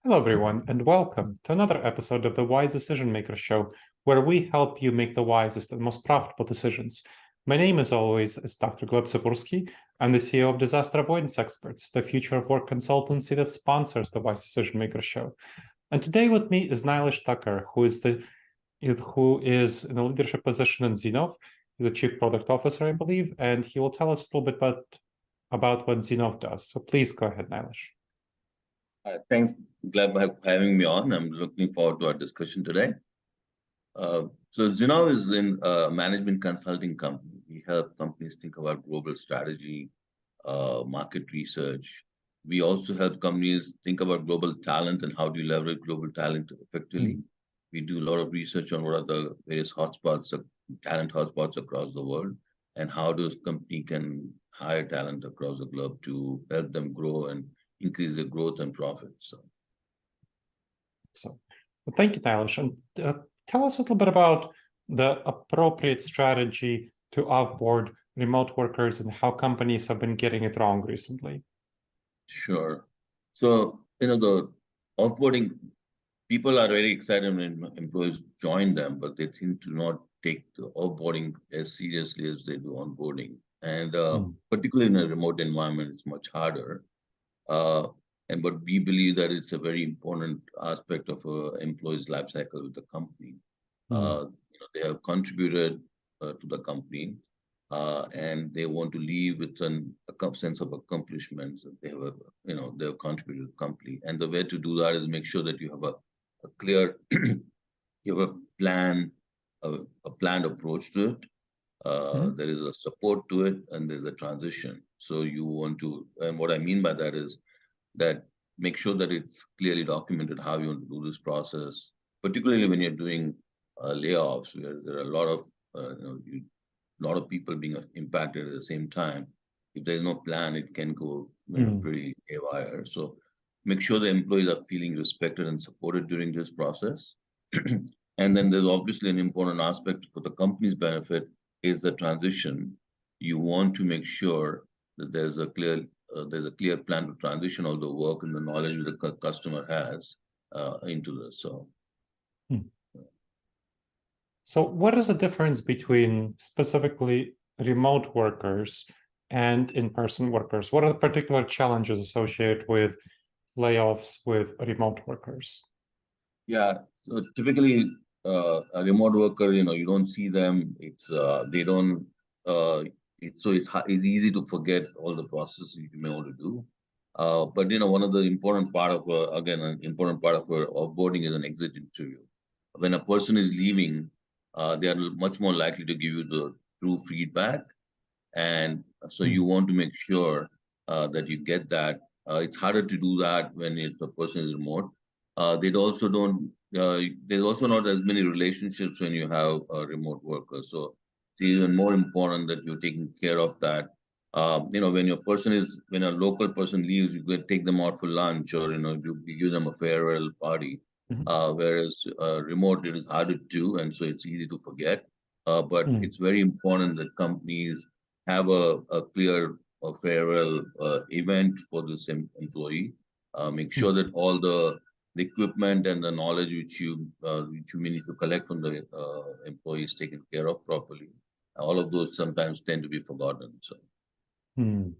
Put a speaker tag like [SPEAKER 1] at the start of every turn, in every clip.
[SPEAKER 1] Hello, everyone, and welcome to another episode of the Wise Decision Maker Show, where we help you make the wisest and most profitable decisions. My name, as always, is Dr. Gleb Tsipursky. I'm the CEO of Disaster Avoidance Experts, the future of work consultancy that sponsors the Wise Decision Maker Show. And today with me is Nilesh Thakker, who is in a leadership position in Zinnov. He's the Chief Product Officer, I believe, and he will tell us a little bit about what Zinnov does. So please go ahead, Nilesh.
[SPEAKER 2] Thanks, Gleb, for having me on. I'm looking forward to our discussion today. So Zinnov is a management consulting company. We help companies think about global strategy, market research. We also help companies think about global talent and how do you leverage global talent effectively. We do a lot of research on what are the various hotspots, talent hotspots across the world, and how does company can hire talent across the globe to help them grow and increase their growth and profits.
[SPEAKER 1] So well, thank you, Nilesh. And tell us a little bit about the appropriate strategy to offboard remote workers and how companies have been getting it wrong recently.
[SPEAKER 2] Sure. So, the offboarding, people are very excited when employees join them, but they seem to not take the offboarding as seriously as they do onboarding. And particularly in a remote environment, it's much harder. But we believe that it's a very important aspect of an employee's life cycle with the company. They have contributed to the company, and they want to leave with a sense of accomplishments that they have, they have contributed to the company. And the way to do that is make sure that you have a clear, you have a plan, a planned approach to it. There is a support to it, and there's a transition. So you want to, and what I mean by that is that make sure that it's clearly documented how you want to do this process, particularly when you're doing layoffs, where there are a lot of people being impacted at the same time. If there's no plan, it can go pretty haywire. So make sure the employees are feeling respected and supported during this process. And then there's obviously an important aspect for the company's benefit is the transition. You want to make sure that there's a clear plan to transition all the work and the knowledge that the customer has into this.
[SPEAKER 1] So what is the difference between specifically remote workers and in-person workers? What are the particular challenges associated with layoffs with remote workers?
[SPEAKER 2] Yeah, so typically a remote worker, you don't see them. It's it's easy to forget all the processes you may want to do. But one of the important part of an important part of offboarding is an exit interview. When a person is leaving, they are much more likely to give you the true feedback, and so you want to make sure that you get that. It's harder to do that when the person is remote. There's also not as many relationships when you have a remote worker. So it's even more important that you're taking care of that. When a local person leaves, you can take them out for lunch, or you give them a farewell party. Whereas remote, it is harder to do, and so it's easy to forget. But it's very important that companies have a clear farewell event for this employee. Make sure that all the equipment and the knowledge which you may need to collect from the employees taken care of properly. All of those sometimes tend to be forgotten. So.
[SPEAKER 1] And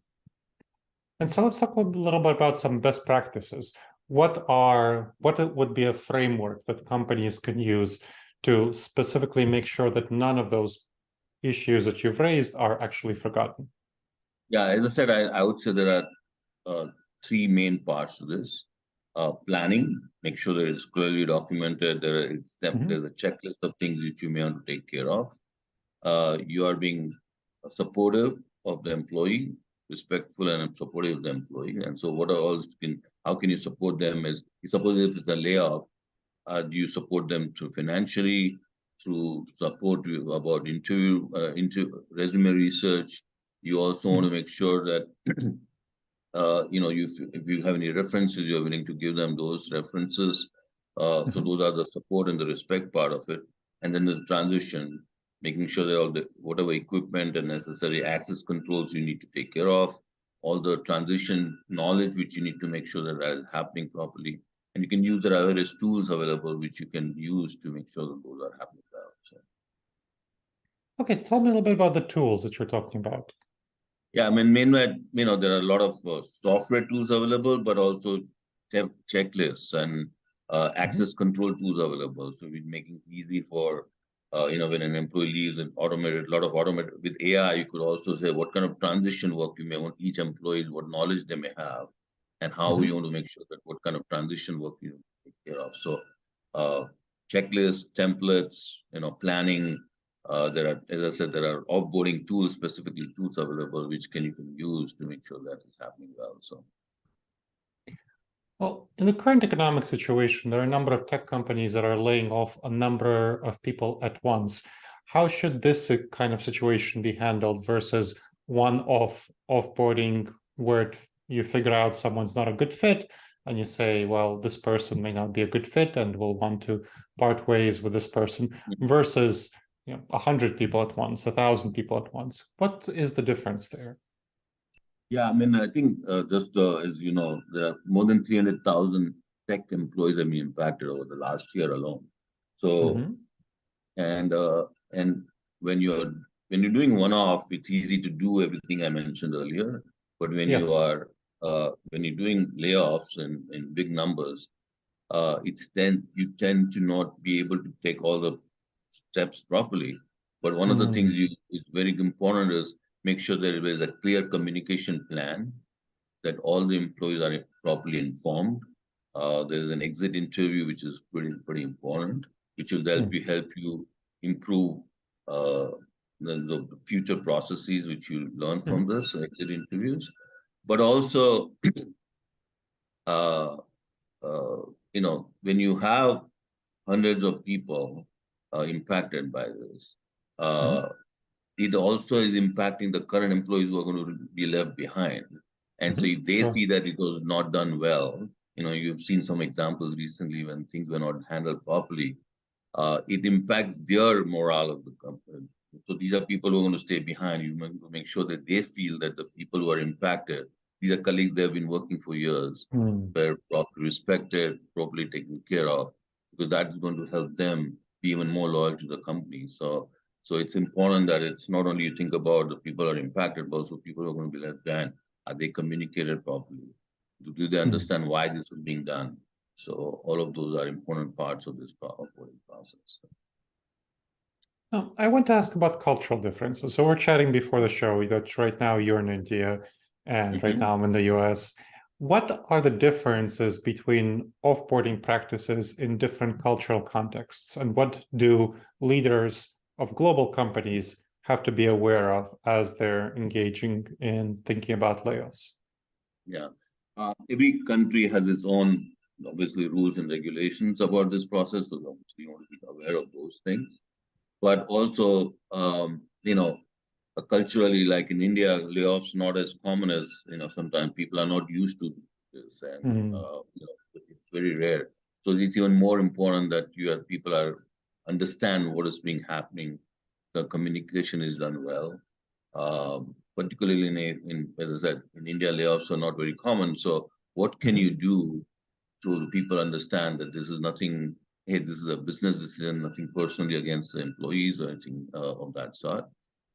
[SPEAKER 1] so let's talk a little bit about some best practices. What would be a framework that companies can use to specifically make sure that none of those issues that you've raised are actually forgotten?
[SPEAKER 2] Yeah, as I said, I would say there are three main parts to this. Planning, make sure that it's clearly documented. There's a checklist of things which you may want to take care of. You are being supportive of the employee, respectful and supportive of the employee. And so how can you support them is, suppose if it's a layoff, do you support them through financially, through support about interview, resume research? You also want to make sure that if you have any references, you're willing to give them those references. So those are the support and the respect part of it. And then the transition, making sure that whatever equipment and necessary access controls you need to take care of, all the transition knowledge which you need to make sure that is happening properly. And you can use there are various tools available which you can use to make sure that those are happening well. So.
[SPEAKER 1] Okay, tell me a little bit about the tools that you're talking about.
[SPEAKER 2] Yeah, I mean, meanwhile, there are a lot of software tools available, but also checklists and access control tools available. So we're making it easy for, when an employee leaves and automated, a lot of automated with AI, you could also say what kind of transition work you may want each employee, what knowledge they may have, and how you want to make sure that what kind of transition work you take care of. So checklists, templates, planning. There are, as I said, there are offboarding tools, specifically tools available, which you can use to make sure that it's happening well. So,
[SPEAKER 1] Well, in the current economic situation, there are a number of tech companies that are laying off a number of people at once. How should this kind of situation be handled versus one-off offboarding where you figure out someone's not a good fit and you say, well, this person may not be a good fit and we'll want to part ways with this person versus 100 people at once, 1,000 people at once. What is the difference there?
[SPEAKER 2] yeah, I mean, I think just as you know, there are more than 300,000 tech employees have been impacted over the last year alone. So, and when you're doing one-off, it's easy to do everything I mentioned earlier. But when
[SPEAKER 1] Yeah.
[SPEAKER 2] you are when you're doing layoffs in big numbers, you tend to not be able to take all the steps properly. But one of the things is very important is make sure there is a clear communication plan, that all the employees are properly informed. There is an exit interview, which is pretty important, which will help you improve the future processes which you learn from this exit interviews. But also, uh, when you have hundreds of people impacted by this, it also is impacting the current employees who are going to be left behind. And so if they see that it was not done well, you've seen some examples recently when things were not handled properly, it impacts their morale of the company. So these are people who are going to stay behind. You want to make sure that they feel that the people who are impacted, these are colleagues they have been working for years, were properly respected, properly taken care of, because that's going to help them be even more loyal to the company. So it's important that it's not only you think about the people who are impacted, but also people who are going to be left behind. Are they communicated properly? Do they understand why this is being done? So all of those are important parts of this offboarding process.
[SPEAKER 1] Now, I want to ask about cultural differences. So we're chatting before the show that right now you're in India and right now I'm in the US. What are the differences between offboarding practices in different cultural contexts? And what do leaders of global companies have to be aware of as they're engaging in thinking about layoffs?
[SPEAKER 2] Yeah. Every country has its own, obviously, rules and regulations about this process. So obviously you want to be aware of those things. But also, culturally, like in India, layoffs not as common as, sometimes people are not used to this, and it's very rare. So it's even more important that people understand what is being happening. The communication is done well. Particularly as I said, in India, layoffs are not very common. So what can you do to people understand that this is nothing, hey, this is a business decision, nothing personally against the employees or anything of that sort.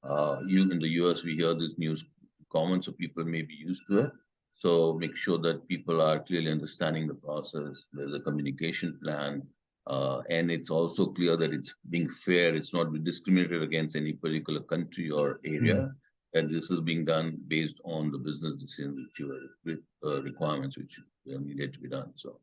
[SPEAKER 2] In the US, we hear this news common, so people may be used to it. So make sure that people are clearly understanding the process. There's a communication plan. And it's also clear that it's being fair. It's not discriminated against any particular country or area. And this is being done based on the business decisions which requirements which needed to be done. So.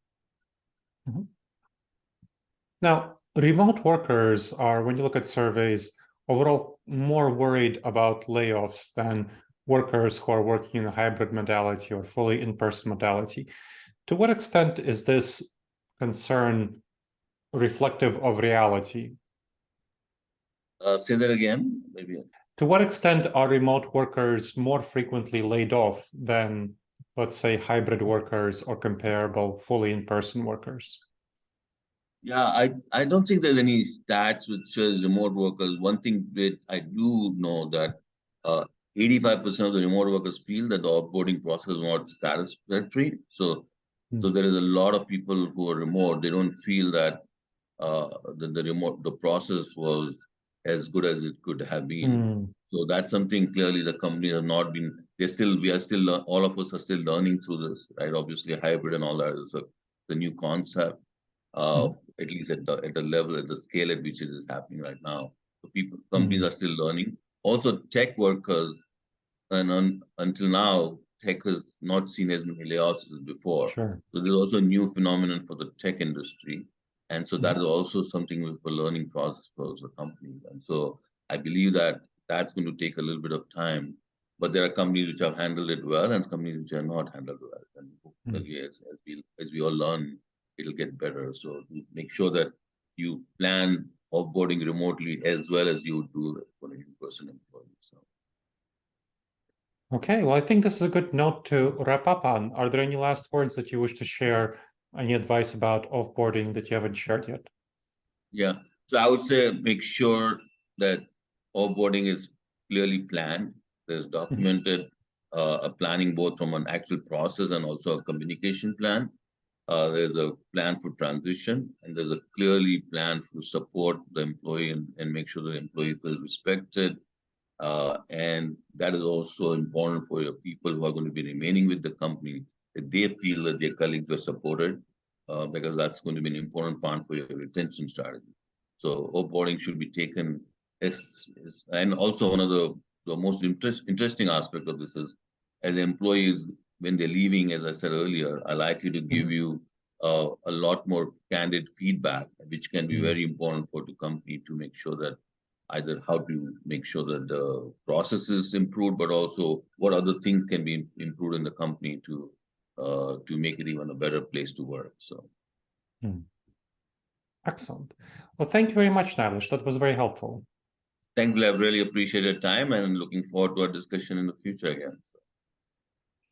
[SPEAKER 1] Now, remote workers are, when you look at surveys, overall more worried about layoffs than workers who are working in a hybrid modality or fully in-person modality. To what extent is this concern reflective of reality?
[SPEAKER 2] Say that again, maybe.
[SPEAKER 1] To what extent are remote workers more frequently laid off than, let's say, hybrid workers or comparable fully in-person workers?
[SPEAKER 2] Yeah, I don't think there's any stats which says remote workers. One thing that I do know that 85% of the remote workers feel that the offboarding process is not satisfactory. So So there is a lot of people who are remote. They don't feel that the process was as good as it could have been. So that's something clearly the companies have not been. We are still, all of us are still learning through this, right? Obviously, hybrid and all that is the new concept, at least at the level, at the scale at which it is happening right now. So companies are still learning. Also, tech workers, and until now, tech has not seen as many layoffs as before.
[SPEAKER 1] Sure.
[SPEAKER 2] So there's also a new phenomenon for the tech industry. And so that is also something with a learning process for the companies. And so I believe that that's going to take a little bit of time. But there are companies which have handled it well and companies which have not handled it well. And hopefully, as we all learn, it'll get better. So make sure that you plan offboarding remotely as well as you do for an in-person employee. So.
[SPEAKER 1] Okay, well, I think this is a good note to wrap up on. Are there any last words that you wish to share? Any advice about offboarding that you haven't shared yet?
[SPEAKER 2] Yeah. So I would say make sure that offboarding is clearly planned. There's documented a planning both from an actual process and also a communication plan. There's a plan for transition, and there's a clearly plan to support the employee and make sure the employee feels respected. And that is also important for your people who are going to be remaining with the company, that they feel that their colleagues were supported, because that's going to be an important part for your retention strategy. So offboarding should be taken and also one of the most interesting aspect of this is, as employees, when they're leaving, as I said earlier, are likely to give you a lot more candid feedback, which can be very important for the company to make sure that either how to make sure that the process is improved, but also what other things can be improved in the company to make it even a better place to work. So,
[SPEAKER 1] excellent. Well, thank you very much, Nilesh. That was very helpful.
[SPEAKER 2] thanks, Gleb. Really appreciate your time and looking forward to our discussion in the future again. So.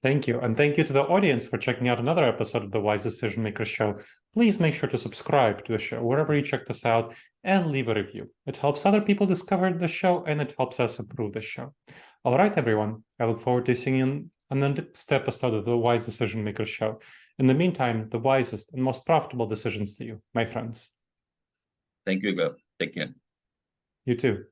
[SPEAKER 1] Thank you. And thank you to the audience for checking out another episode of the Wise Decision Maker Show. Please make sure to subscribe to the show wherever you check this out and leave a review. It helps other people discover the show and it helps us improve the show. All right, everyone. I look forward to seeing you on the next episode of the Wise Decision Maker Show. In the meantime, the wisest and most profitable decisions to you, my friends.
[SPEAKER 2] Thank you, Gleb. Take care.
[SPEAKER 1] You too.